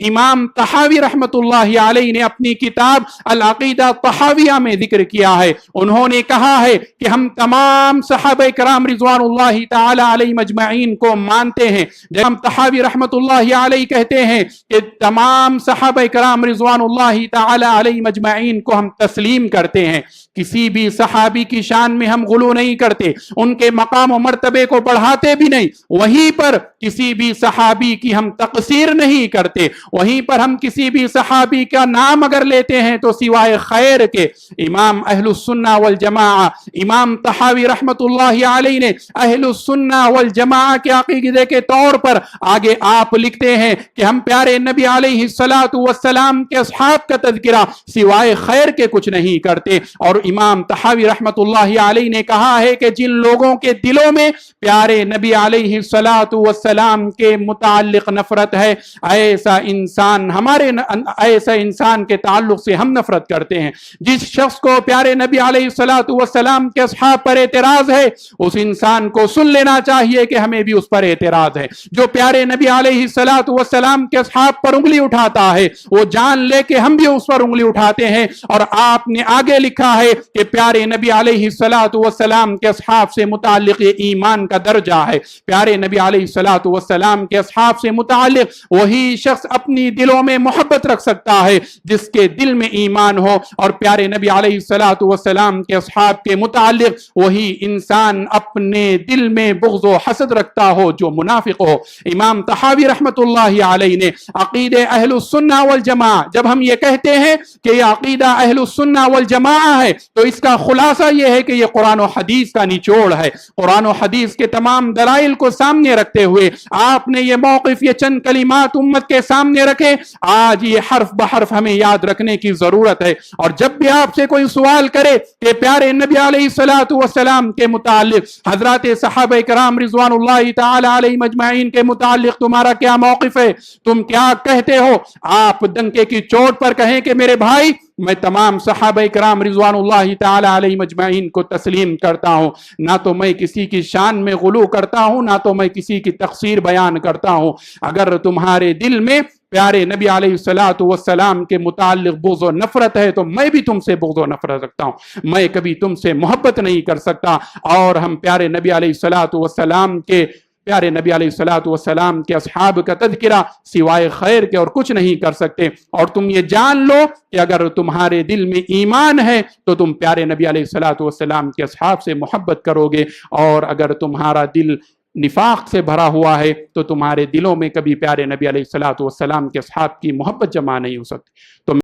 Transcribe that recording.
امام طحاوی رحمت اللہ علیہ نے اپنی کتاب العقیدہ طحاویہ میں ذکر کیا ہے. انہوں نے کہا ہے کہ ہم تمام صحابہ کرام رضوان اللہ تعالی علیہ مجمعین کو مانتے ہیں. جب ہم طحاوی رحمت اللہ علیہ کہتے ہیں کہ تمام صحابہ کرام رضوان اللہ تعالی علیہ مجمعین کو ہم تسلیم کرتے ہیں. کسی بھی صحابی کی شان میں ہم غلو نہیں کرتے, ان کے مقام و مرتبے کو بڑھاتے بھی نہیں. وہیں پر کسی بھی صحابی کی ہم تقصیر نہیں کرتے. وہیں پر ہم کسی بھی صحابی کا نام اگر لیتے ہیں تو سوائے خیر کے. امام اہل السنہ والجماعہ امام طحاوی رحمت اللہ علیہ نے اہل السنہ والجماعہ کے عقیدے کے طور پر آگے آپ لکھتے ہیں کہ ہم پیارے نبی علیہ السلام کے اصحاب کا تذکرہ سوائے خیر کے کچھ نہیں کرتے. اور امام طحاوی رحمت اللہ علیہ نے کہا ہے کہ جن لوگوں کے دلوں میں پیارے نبی علیہ السلام کے متعلق نفرت ہے, ایسا انسان کے تعلق سے ہم نفرت کرتے ہیں. جس شخص کو پیارے نبی علیہ السلام کے اصحاب پر اعتراض ہے, اس انسان کو سن لینا چاہیے کہ ہمیں بھی اس پر اعتراض ہے. جو پیارے نبی علیہ السلام کے اصحاب پر انگلی اٹھاتا ہے, وہ جان لے کہ ہم بھی اس پر انگلی اٹھاتے ہیں. اور آپ نے آگے لکھا ہے کہ پیارے نبی علیہ السلام کے اصحاب سے متعلق یہ ایمان کا درجہ ہے. پیارے نبی علیہ السلام کے اصحاب سے متعلق وہی شخص اپنی دلوں میں محبت رکھ سکتا ہے جس کے دل میں ایمان ہو, اور پیارے نبی علیہ السلام کے اصحاب کے متعلق وہی انسان اپنے دل میں بغض و حسد رکھتا ہو جو منافق ہو. امام طحاوی رحمت اللہ علیہ نے عقیدہ اہل السنہ والجماعہ, جب ہم یہ کہتے ہیں کہ یہ عقیدہ اہل السنہ والجماعہ ہے, تو اس کا خلاصہ یہ ہے کہ یہ قرآن و حدیث کا نچوڑ ہے. قرآن و حدیث کے تمام دلائل کو سامنے رکھتے ہوئے آپ نے یہ موقف, یہ چند کلمات امت کے سامنے رکھے. آج یہ حرف بحرف ہمیں یاد رکھنے کی ضرورت ہے. اور جب بھی آپ سے کوئی سوال کرے کہ پیارے نبی علیہ السلام کے متعلق, حضرات صحابہ کرام رضوان اللہ تعالی علیہ مجمعین کے متعلق تمہارا کیا موقف ہے, تم کیا کہتے ہو, آپ ڈنکے کی چوٹ پر کہیں کہ میرے بھائی میں تمام صحابہ کرام رضوان اللہ تعالی علیہ مجمعین کو تسلیم کرتا ہوں. نہ تو میں کسی کی شان میں غلو کرتا ہوں, نہ تو میں کسی کی تقصیر بیان کرتا ہوں. اگر تمہارے دل میں پیارے نبی علیہ السلام کے متعلق بغض و نفرت ہے تو میں بھی تم سے بغض و نفرت رکھتا ہوں. میں کبھی تم سے محبت نہیں کر سکتا. اور ہم پیارے نبی علیہ السلام کے اصحاب کا تذکرہ سوائے خیر کے اور کچھ نہیں کر سکتے. اور تم یہ جان لو کہ اگر تمہارے دل میں ایمان ہے تو تم پیارے نبی علیہ السلام کے اصحاب سے محبت کرو گے, اور اگر تمہارا دل نفاق سے بھرا ہوا ہے تو تمہارے دلوں میں کبھی پیارے نبی علیہ السلام کے اصحاب کی محبت جمع نہیں ہو سکتی. تو